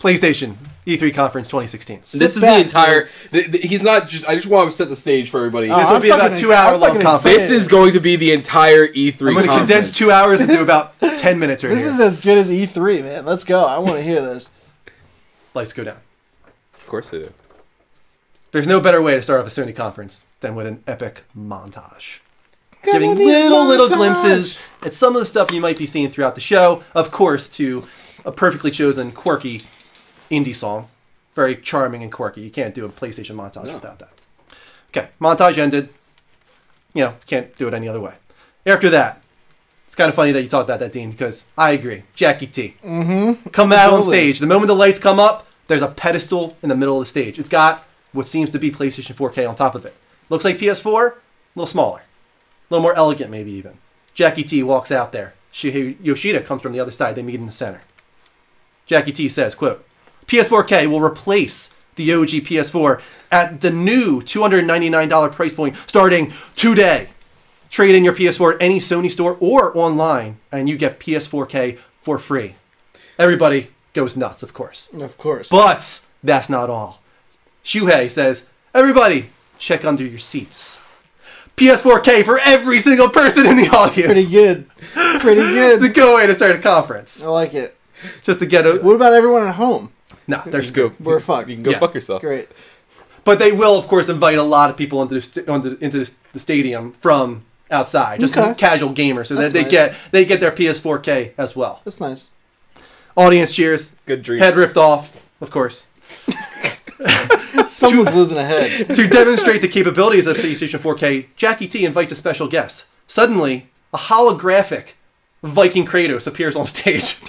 PlayStation E3 Conference 2016. This is the entire... he's not just... I just want to set the stage for everybody. This will be about 2 hour long conference. This is going to be the entire E3 I'm going to condense 2 hours into about 10 minutes right This is as good as E3, man. Let's go. I want to hear this. Lights go down. Of course they do. There's no better way to start off a Sony conference than with an epic montage. Giving little glimpses at some of the stuff you might be seeing throughout the show. Of course, to a perfectly chosen, quirky indie song. Very charming and quirky. You can't do a PlayStation montage without that. Okay, montage ended. You know, can't do it any other way. After that, it's kind of funny that you talked about that, Dean, because I agree. Jackie T. Come out on stage. The moment the lights come up, there's a pedestal in the middle of the stage. It's got what seems to be PlayStation 4K on top of it. Looks like PS4, a little smaller. A little more elegant, maybe even. Jackie T walks out there. Yoshida comes from the other side. They meet in the center. Jackie T says, quote, PS4K will replace the OG PS4 at the new $299 price point starting today. Trade in your PS4 at any Sony store or online, and you get PS4K for free. Everybody goes nuts, of course. Of course. But that's not all. Shuhei says, everybody, check under your seats. PS4K for every single person in the audience. Pretty good. Pretty good. The go way to start a conference. I like it. Just to get a... What about everyone at home? No, they're good. We're fucked. You can go fuck yourself. Great. But they will, of course, invite a lot of people into the stadium from outside, just casual gamers, so that they get their PS4K as well. That's nice. Audience cheers. Good dream. Head ripped off, of course. Someone's losing a head. To demonstrate the capabilities of PlayStation 4K, Jackie T invites a special guest. Suddenly, a holographic Viking Kratos appears on stage.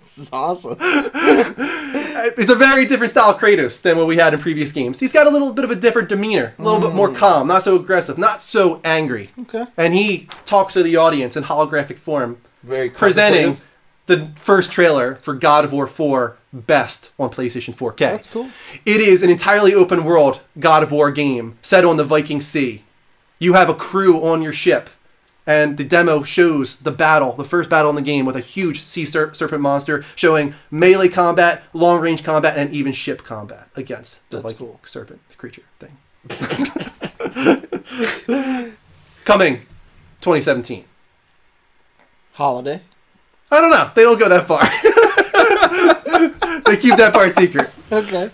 This is awesome. It's a very different style of Kratos than what we had in previous games. He's got a little bit of a different demeanor, a little bit more calm, not so aggressive, not so angry. Okay. And he talks to the audience in holographic form, Very presenting the first trailer for God of War 4 Best on PlayStation 4K. That's cool. It is an entirely open world God of War game set on the Viking Sea. You have a crew on your ship, and the demo shows the battle, the first battle in the game, with a huge sea serpent monster, showing melee combat, long-range combat, and even ship combat against the Viking serpent creature thing. Coming 2017. Holiday. I don't know. They don't go that far. They keep that part secret. Okay.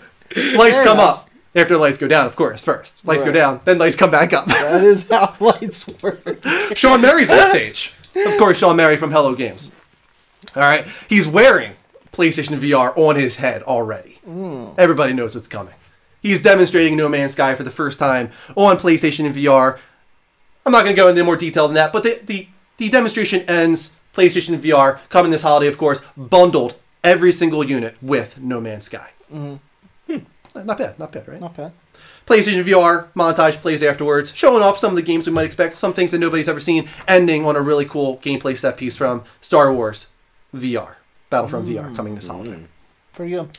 Lights come up. After lights go down, of course, first. Lights go down, then lights come back up. That is how lights work. Sean Mary's on stage. Of course, Sean Mary from Hello Games. All right. He's wearing PlayStation VR on his head already. Everybody knows what's coming. He's demonstrating No Man's Sky for the first time on PlayStation and VR. I'm not going to go into more detail than that, but the demonstration ends. PlayStation VR coming this holiday, of course, bundled every single unit with No Man's Sky. Not bad, right? Not bad. PlayStation VR montage plays afterwards, showing off some of the games we might expect, some things that nobody's ever seen, ending on a really cool gameplay set piece from Star Wars VR, Battlefront VR, coming this holiday. Pretty good.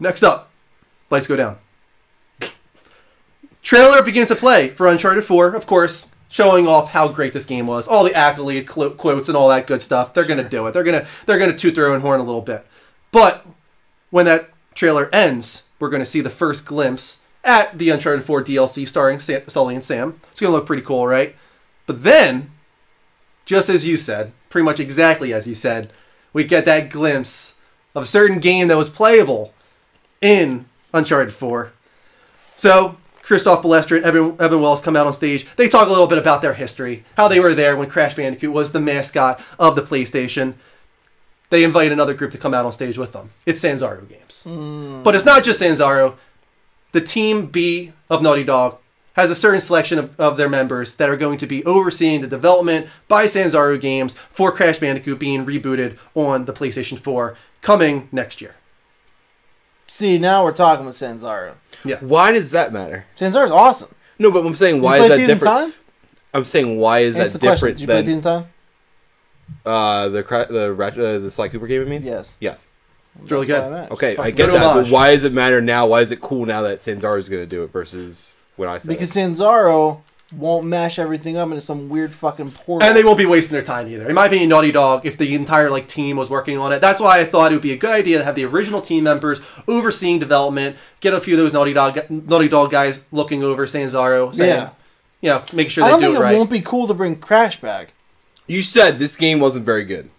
Next up, lights go down. Trailer begins to play for Uncharted 4, of course, showing off how great this game was, all the accolade quotes and all that good stuff. They're gonna do it. They're gonna toot their own horn a little bit. But when that trailer ends, we're gonna see the first glimpse at the Uncharted 4 DLC starring Sully and Sam. It's gonna look pretty cool, right? But then, just as you said, pretty much exactly as you said, we get that glimpse of a certain game that was playable in Uncharted 4. So Christoph Balestra and Evan Wells come out on stage. They talk a little bit about their history, how they were there when Crash Bandicoot was the mascot of the PlayStation. They invite another group to come out on stage with them. It's Sanzaru Games. But it's not just Sanzaru. The Team B of Naughty Dog has a certain selection of their members that are going to be overseeing the development by Sanzaru Games for Crash Bandicoot being rebooted on the PlayStation 4 coming next year. See, now we're talking with Sanzaru. Yeah. Why does that matter? Sanzaru's awesome. No, but I'm saying why is that different? I'm saying why is that different? Did you play Thieves in Time? The Sly Cooper game, I mean? Yes. It's really good. Okay, I get that, but why does it matter now? Why is it cool now that Sanzaru is going to do it versus what I said? Because Sanzaru won't mash everything up into some weird fucking portal. And they won't be wasting their time either. In my opinion, Naughty Dog, if the entire team was working on it, that's why I thought it would be a good idea to have the original team members overseeing development, get a few of those Naughty Dog guys looking over Sanzaro, saying, make sure they do it right. I don't think it won't be cool to bring Crash back. You said this game wasn't very good.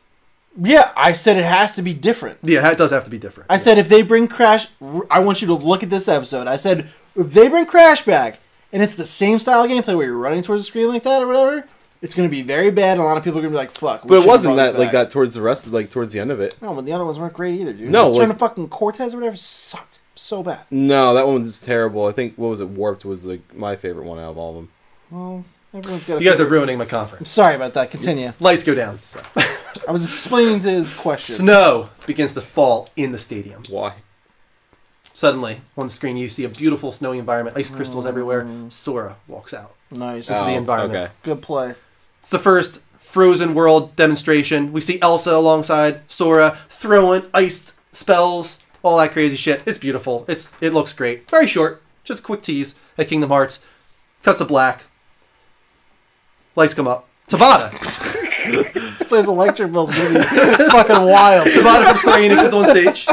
Yeah, I said it has to be different. Yeah, it does have to be different. I said if they bring Crash, I want you to look at this episode. I said if they bring Crash back, and it's the same style of gameplay where you're running towards the screen like that or whatever, it's going to be very bad, and a lot of people are going to be like, fuck. But it wasn't that like that towards the rest, towards the end of it. No, but the other ones weren't great either, dude. No. Turn to fucking Cortez or whatever sucked so bad. No, that one was terrible. I think, what was it, Warped was my favorite one out of all of them. Well, everyone's got You guys are ruining my conference. I'm sorry about that. Continue. Lights go down. I was explaining to his question. Snow begins to fall in the stadium. Why? Suddenly, on the screen, you see a beautiful snowy environment, ice crystals everywhere. Sora walks out. Nice. This is the environment. Okay. Good play. It's the first Frozen World demonstration. We see Elsa alongside Sora throwing ice spells, all that crazy shit. It's beautiful. It looks great. Very short. Just a quick tease at Kingdom Hearts. Cuts to black. Lights come up. Tabata. This place electric bill's gonna be fucking wild. Tabata from Square Enix is on stage.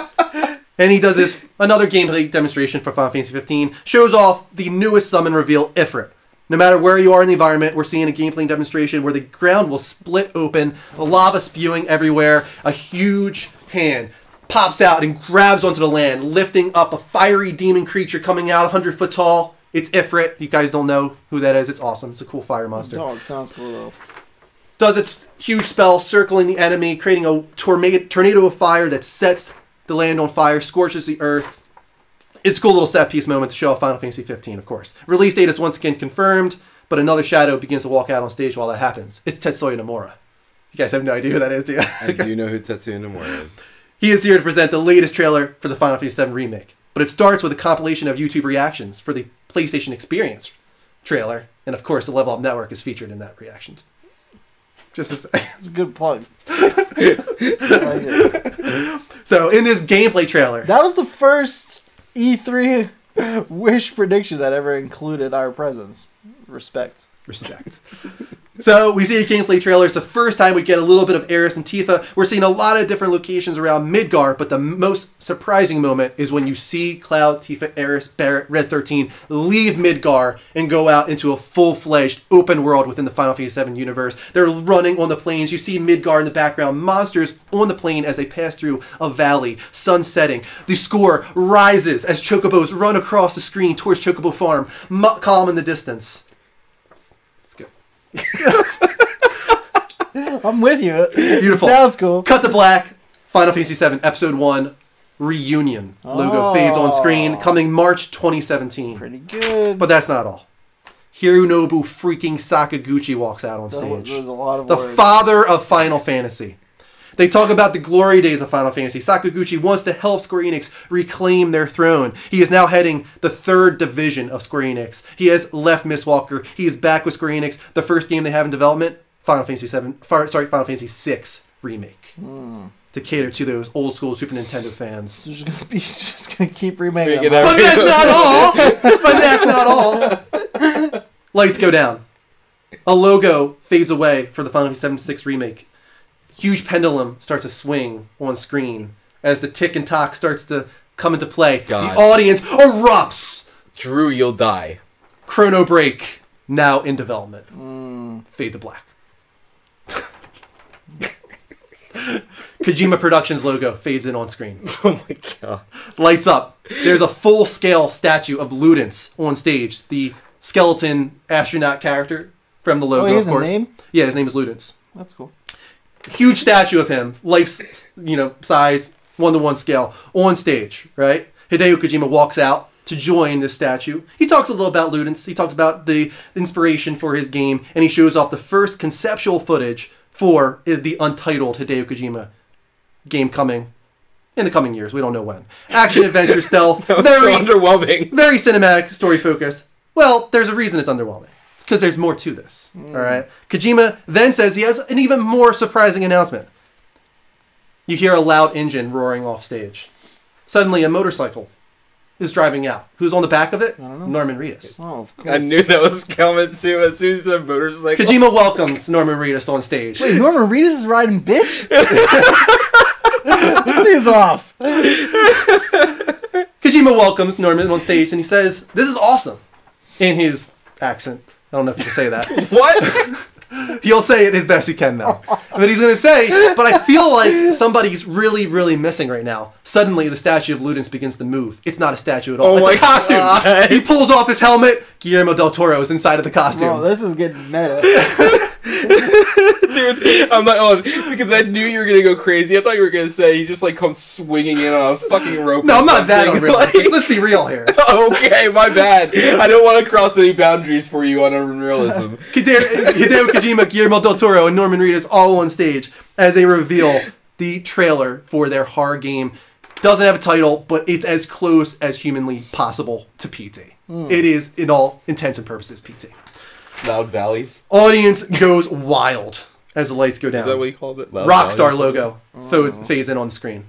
And he does another gameplay demonstration for Final Fantasy 15. Shows off the newest summon reveal, Ifrit. No matter where you are in the environment, we're seeing a gameplay demonstration where the ground will split open, lava spewing everywhere, a huge hand pops out and grabs onto the land, lifting up a fiery demon creature coming out 100 foot tall. It's Ifrit. You guys don't know who that is. It's awesome. It's a cool fire monster. Oh, it sounds cool though. Does its huge spell, circling the enemy, creating a tornado of fire that sets the land on fire, scorches the earth. It's a cool little set piece moment to show off Final Fantasy 15, of course. Release date is once again confirmed, but another shadow begins to walk out on stage while that happens. It's Tetsuya Nomura. You guys have no idea who that is, do you? I do know who Tetsuya Nomura is. He is here to present the latest trailer for the Final Fantasy 7 remake. But it starts with a compilation of YouTube reactions for the PlayStation Experience trailer. And of course, the Level Up Network is featured in that reactions. Just to say. It's a good plug. I like it. So, in this gameplay trailer... That was the first E3 Wish prediction that ever included our presence. Respect. So, we see a gameplay trailer. It's the first time we get a little bit of Aeris and Tifa. We're seeing a lot of different locations around Midgar, but the most surprising moment is when you see Cloud, Tifa, Aeris, Barret, Red 13 leave Midgar and go out into a full-fledged open world within the Final Fantasy VII universe. They're running on the plains. You see Midgar in the background, monsters on the plain as they pass through a valley, sun setting. The score rises as Chocobos run across the screen towards Chocobo Farm, calm in the distance. It's good. I'm with you. Beautiful. Sounds cool. Cut to black. Final Fantasy VII Episode 1 Reunion logo fades on screen, coming March 2017. Pretty good. But that's not all. Hironobu freaking Sakaguchi walks out on stage. There's a lot of the words. father of Final Fantasy. They talk about the glory days of Final Fantasy. Sakaguchi wants to help Square Enix reclaim their throne. He is now heading the 3rd division of Square Enix. He has left Mistwalker. He is back with Square Enix. The first game they have in development, Final Fantasy VI Remake. To cater to those old school Super Nintendo fans. So just gonna keep remaking it. But that's not all. Lights go down. A logo fades away for the Final Fantasy VI Remake. Huge pendulum starts to swing on screen as the tick and tock starts to come into play. God. The audience erupts. Drew, you'll die. Chrono Break, now in development. Fade to black. Kojima Productions logo fades in on screen. Oh my god. Lights up. There's a full-scale statue of Ludens on stage. The skeleton astronaut character from the logo, he has of course. a name? Yeah, his name is Ludens. That's cool. Huge statue of him, life, size, 1-to-1 scale, on stage, right? Hideo Kojima walks out to join this statue. He talks a little about Ludens. He talks about the inspiration for his game, and he shows off the first conceptual footage for the untitled Hideo Kojima game coming in the coming years. We don't know when. Action, adventure, stealth. So Very underwhelming. Very cinematic, story focused. Well, there's a reason it's underwhelming. It's because there's more to this. All right. Kojima then says he has an even more surprising announcement. You hear a loud engine roaring off stage. Suddenly, a motorcycle is driving out. Who's on the back of it? I don't know. Norman Reedus. Oh, of course. I knew that was coming too as soon as the motorcycle. Kojima welcomes Norman Reedus on stage. Wait, Norman Reedus is riding bitch? This is off. Kojima welcomes Norman on stage and he says, "This is awesome," in his accent. I don't know if you can say that. What? He'll say it as best he can now. But he's going to say, "But I feel like somebody's really, really missing right now." Suddenly, the statue of Ludens begins to move. It's not a statue at all. Oh It's my a costume. God. He pulls off his helmet. Guillermo del Toro is inside of the costume. Bro, this is getting meta. Dude, I'm not on because I knew you were gonna go crazy. I thought you were gonna say he just like comes swinging in on a fucking rope. No, or I'm not that something. unrealistic. Let's be real here. Okay, my bad. I don't want to cross any boundaries for you on unrealism. Hideo Kojima, Guillermo del Toro, and Norman Reedus all on stage as they reveal the trailer for their horror game. Doesn't have a title, but it's as close as humanly possible to PT. It is, in all intents and purposes, PT. Loud Valleys. Audience goes wild as the lights go down. Is that what you called it? Loud Rockstar Valley or logo fades in on the screen.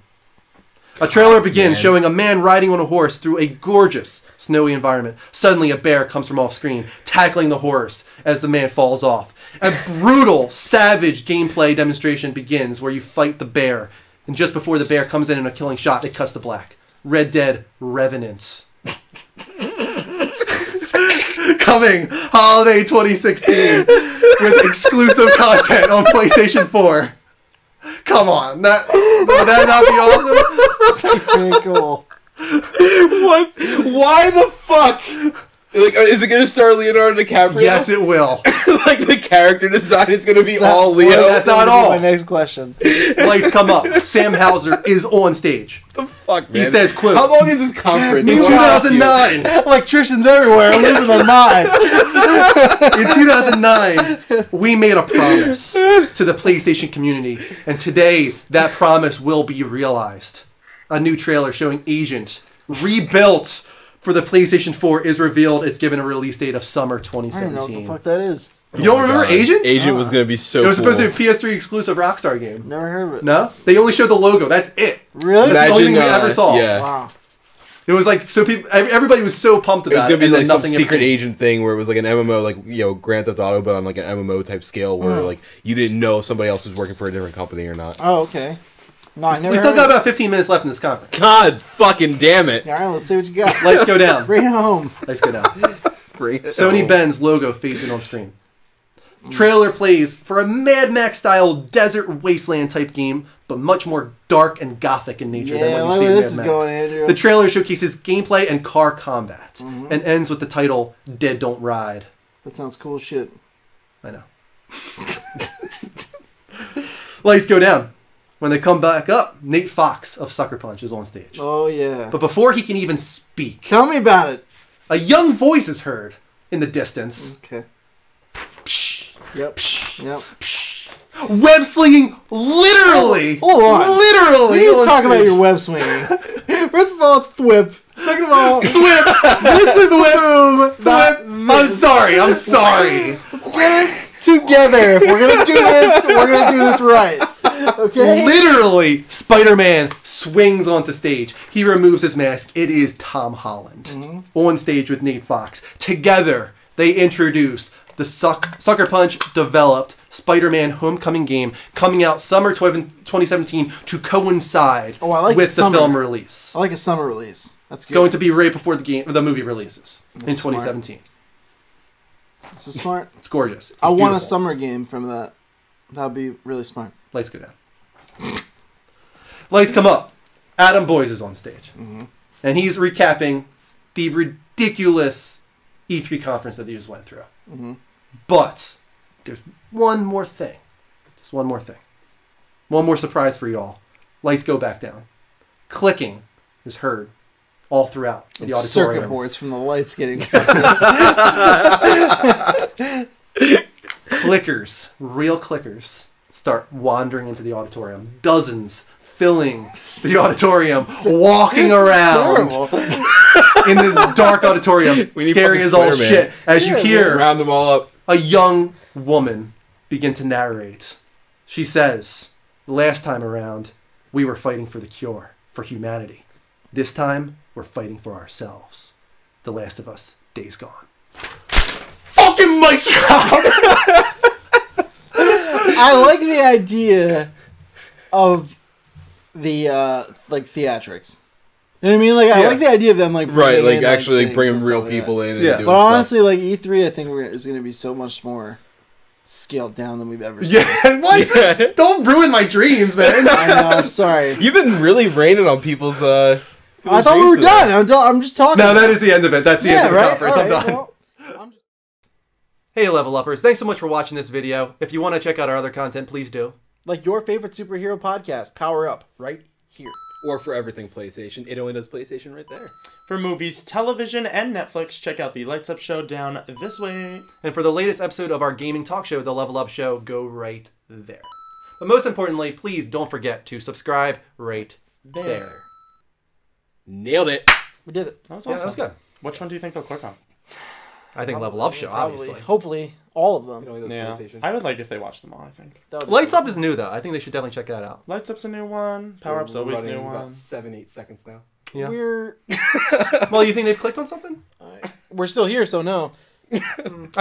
A trailer begins showing a man riding on a horse through a gorgeous snowy environment. Suddenly a bear comes from off screen, tackling the horse as the man falls off. A brutal, savage gameplay demonstration begins where you fight the bear. And just before the bear comes in a killing shot, it cuts to black. Red Dead Revenants. Coming holiday 2016 with exclusive content on PlayStation 4. Come on, would that not be awesome? Pretty cool. What? Why the fuck? Like, is it gonna star Leonardo DiCaprio? Yes, it will. Like the character design is gonna be all Leo. well, that's not all. My next question. Lights come up. Sam Hauser is on stage. What the fuck, man? He says, quote, "How long is this conference?" in 2009, Electricians everywhere losing their minds. in 2009, we made a promise to the PlayStation community, and today that promise will be realized. A new trailer showing Agent rebuilt for the PlayStation 4 is revealed. It's given a release date of summer I don't know what 2017. the fuck that is. You don't remember Agent? Agent was gonna be so. It was supposed to cool. be a PS3 exclusive Rockstar game. Never heard of it. No? They only showed the logo. That's it. Really? That's the only thing we Imagine, ever saw. yeah. Wow. It was like, so people, everybody was so pumped It was about gonna be and like then some nothing secret ever- agent thing where it was like an MMO, like Grand Theft Auto, but on like an MMO type scale, where like you didn't know if somebody else was working for a different company or not. Oh, okay. No, I never We still heard got of it. about 15 minutes left in this conference. God fucking damn it! All right, let's see what you got. Lights go down. Bring it home. Lights go down. Sony Sony Ben's logo fades in on screen. Trailer plays for a Mad Max style desert wasteland type game, but much more dark and gothic in nature than Yeah, what like you see where in this is Mad Max. going, Andrew. The trailer showcases gameplay and car combat, and ends with the title "Dead Don't Ride." That sounds cool as shit. I know. Lights go down. When they come back up, Nate Fox of Sucker Punch is on stage. Oh, yeah. But before he can even speak, Tell me about it. a young voice is heard in the distance. Okay. Psh, Yep. psh, Yep. psh. Web slinging, literally. Hold on. Literally. We need to on talk about stage. your web swinging. First of all, it's thwip. Second of all, Thwip. This is whip. That Thwip. I'm sorry. I'm sorry. let's get it together. If we're gonna do this, we're gonna do this right. Okay. Literally, Spider-Man swings onto stage. He removes his mask. It is Tom Holland on stage with Nate Fox. Together, they introduce the Sucker Punch developed Spider-Man Homecoming game coming out summer 2017 to coincide Oh, I like with the summer. film release. I like a summer release. That's good. It's going to be right before the movie releases in That's smart. 2017. This is smart. It's gorgeous. It's I want a beautiful. summer game from that. That'd be really smart. Lights go down. Lights come up. Adam Boyes is on stage. And he's recapping the ridiculous E3 conference that he just went through. But there's one more thing. Just one more thing. One more surprise for y'all. Lights go back down. Clicking is heard all throughout the It's circuit auditorium. boards from the lights getting. Clickers, real clickers, start wandering into the auditorium. Dozens filling the auditorium, walking around Terrible. in this dark auditorium. We need Scary fucking as all Spider-Man. shit. As you Yeah, hear Round them all up. a young woman begin to narrate. She says, "Last time around, we were fighting for the cure, for humanity. This time, we're fighting for ourselves. The Last of Us, Days Gone. Fucking mic drop! I like the idea of the like theatrics. You know what I mean? Like I like the idea of them like right, like in, actually like, bringing real people in. And Yeah. doing but honestly, stuff. like E3, I think is going to be so much more scaled down than we've ever seen. Yeah, why? Don't ruin my dreams, man. I know. I'm sorry. You've been really raining on people's. I thought we were done. I'm just talking. No, that is the end of it. That's the end of the conference. All I'm right, done. well, Hey, Level Uppers. Thanks so much for watching this video. If you want to check out our other content, please do. like your favorite superhero podcast, Power Up, right here. Or for everything PlayStation. It only does PlayStation right there. For movies, television, and Netflix, check out the Lights Up show down this way. And for the latest episode of our gaming talk show, The Level Up Show, go right there. But most importantly, please don't forget to subscribe right there. Nailed it. We did it. That was Yeah, awesome. that was good. Which one do you think they'll click on? I think Level Up Show, Probably. obviously. Hopefully, all of It them. only does Yeah. PlayStation. I would like if they watched them all, I think. That would be Lights cool. Up is new, though. I think they should definitely check that out. Lights Up's a new one. Power Up's always a Running new about one. 7-8 seconds now. Yeah. We're Well, you think they've clicked on something? we're still here, so no. I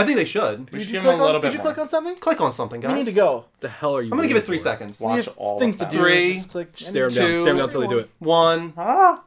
think they should. We Did should you give click them a little on? bit Did you more. click on something? Click on something, guys. We need to go. The hell are you? I'm going to give it waiting 3 for? seconds. We Watch have all things of to them. do. Three, Just click. Stare them Two. down. Stare them down until they do it. 1. Ah!